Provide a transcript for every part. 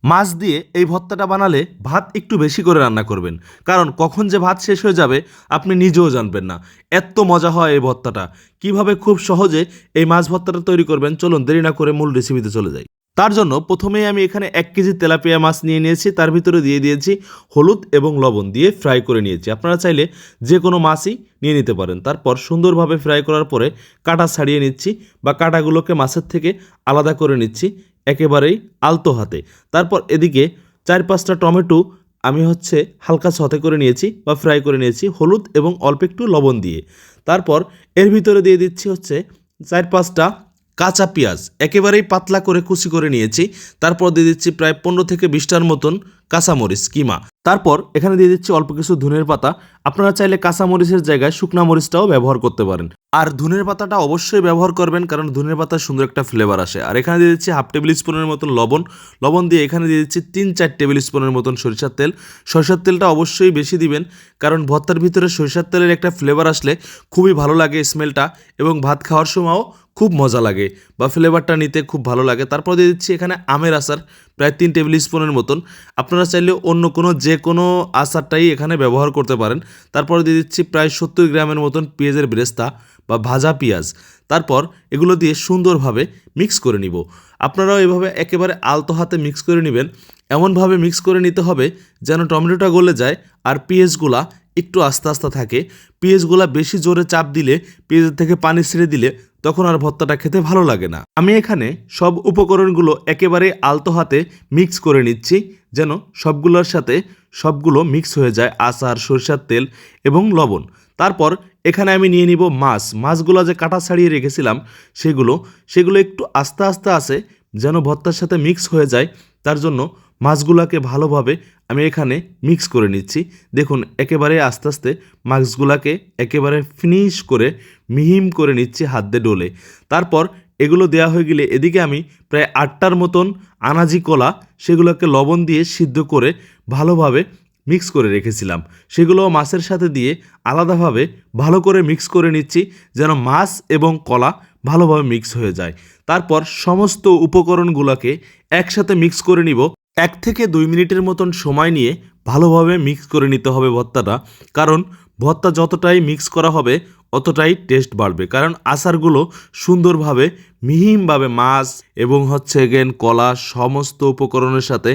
মাছ দিয়ে এই ভর্তাটা বানালে ভাত একটু বেশি করে রান্না করবেন, কারণ কখন যে ভাত শেষ হয়ে যাবে আপনি নিজেও জানবেন না। এত মজা হয় এই ভর্তাটা। কিভাবে খুব সহজে এই মাছ ভর্তাটা তৈরি করবেন, চলুন দেরি না করে মূল রেসিপিতে চলে যাই। তার জন্য প্রথমেই আমি এখানে 1 কেজি তেলাপিয়া মাছ নিয়ে নিয়েছি। তার ভিতরে দিয়ে দিয়েছি হলুদ এবং লবণ দিয়ে ফ্রাই করে নিয়েছি। আপনারা চাইলে যে কোনো মাছই নিয়ে নিতে পারেন। তারপর সুন্দরভাবে ফ্রাই করার পরে কাঁটা ছাড়িয়ে নিচ্ছি, বা কাঁটাগুলোকে মাছের থেকে আলাদা করে নিচ্ছি একেবারেই আলতো হাতে। তারপর এদিকে 4-5টা টমেটো আমি হালকা সতে করে নিয়েছি বা ফ্রাই করে নিয়েছি হলুদ এবং অল্প একটু লবণ দিয়ে। তারপর এর ভিতরে দিয়ে দিচ্ছি 4-5টা কাঁচা পেঁয়াজ একেবারেই পাতলা করে কুচি করে নিয়েছি। তারপর দিয়ে দিচ্ছি প্রায় 15 থেকে 20টার মতন কাঁচামরিচ কিমা। তারপর এখানে দিয়ে দিচ্ছি অল্প কিছু ধনের পাতা। আপনারা চাইলে কাঁচামরিচের জায়গায় শুকনা মরিচটাও ব্যবহার করতে পারেন। আর ধনের পাতাটা অবশ্যই ব্যবহার করবেন, কারণ ধনের পাতার সুন্দর একটা ফ্লেভার আসে। আর এখানে দিয়ে দিচ্ছি 1/2 টেবিল স্পুনের মতন লবণ দিয়ে এখানে দিয়ে দিচ্ছি 3-4 টেবিল স্পুনের মতন সরিষার তেল। সরিষার তেলটা অবশ্যই বেশি দিবেন, কারণ ভর্তার ভিতরে সরিষার তেলের একটা ফ্লেভার আসলে খুবই ভালো লাগে স্মেলটা, এবং ভাত খাওয়ার সময়ও খুব মজা লাগে বা ফ্লেভারটা নিতে খুব ভালো লাগে। তারপর দিয়ে দিচ্ছি এখানে আমের আচার প্রায় 3 টেবিল স্পুনের মতন। আপনারা চাইলে অন্য যে কোনো আচারটাই এখানে ব্যবহার করতে পারেন। তারপর দিয়ে দিচ্ছি প্রায় 70 গ্রামের মতন পেঁয়াজের বেরেস্তা বা ভাজা পেঁয়াজ। তারপর এগুলো দিয়ে সুন্দরভাবে মিক্স করে নিব। আপনারাও এভাবে একেবারে আলতো হাতে মিক্স করে নেবেন। এমনভাবে মিক্স করে নিতে হবে যেন টমেটোটা গলে যায় আর পেঁয়াজগুলা একটু আস্তে আস্তে থাকে। পেঁয়াজগুলা বেশি জোরে চাপ দিলে, পেঁয়াজের থেকে পানি ছেড়ে দিলে তখন আর ভর্তাটা খেতে ভালো লাগে না। আমি এখানে সব উপকরণগুলো একেবারে আলতো হাতে মিক্স করে নিচ্ছি, যেন সবগুলোর সাথে সবগুলো মিক্স হয়ে যায়, আচার, সরিষার তেল এবং লবণ। তারপর এখানে আমি নিয়ে নিব মাছগুলো যে কাটা ছাড়িয়ে রেখেছিলাম সেগুলো একটু আস্তে আস্তে আছে যেন ভর্তার সাথে মিক্স হয়ে যায়। তার জন্য মাছগুলোকে ভালোভাবে আমি এখানে মিক্স করে নিচ্ছি। দেখুন একেবারে আস্তে আস্তে মাছগুলোকে একেবারে ফিনিশ করে মিহিম করে নিচ্ছি হাত দিয়ে ডলে। তারপর এগুলো দেওয়া হয়ে গেলে এদিকে আমি প্রায় 8টার মতন আনাজি কলা, সেগুলোকে লবণ দিয়ে সিদ্ধ করে ভালোভাবে মিক্স করে রেখেছিলাম, সেগুলো মাছের সাথে দিয়ে আলাদাভাবে ভালো করে মিক্স করে নিচ্ছি যেন মাছ এবং কলা ভালোভাবে মিক্স হয়ে যায়। তারপর সমস্ত উপকরণগুলোকে একসাথে মিক্স করে নিব। 1 থেকে 2 মিনিটের মতন সময় নিয়ে ভালোভাবে মিক্স করে নিতে হবে ভর্তাটা, কারণ ভর্তা যতটাই মিক্স করা হবে অতটাই টেস্ট বাড়বে। কারণ আচারগুলো সুন্দরভাবে মিহিমভাবে মাছ এবং কলা সমস্ত উপকরণের সাথে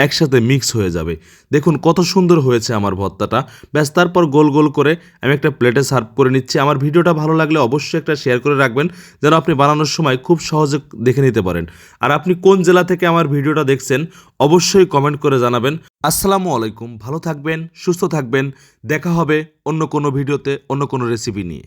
একসাথে মিক্স হয়ে যাবে। দেখুন কত সুন্দর হয়েছে আমার ভর্তাটা। ব্যাস, তারপর গোল গোল করে আমি একটা প্লেটে সার্ভ করে নিচ্ছি। আমার ভিডিওটা ভালো লাগলে অবশ্যই একটা শেয়ার করে রাখবেন, যেন আপনি বানানোর সময় খুব সহজে দেখে নিতে পারেন। আর আপনি কোন জেলা থেকে আমার ভিডিওটা দেখছেন অবশ্যই কমেন্ট করে জানাবেন। আসসালামু আলাইকুম, ভালো থাকবেন, সুস্থ থাকবেন। দেখা হবে অন্য কোনো ভিডিওতে অন্য কোনো রেসিপি নিয়ে।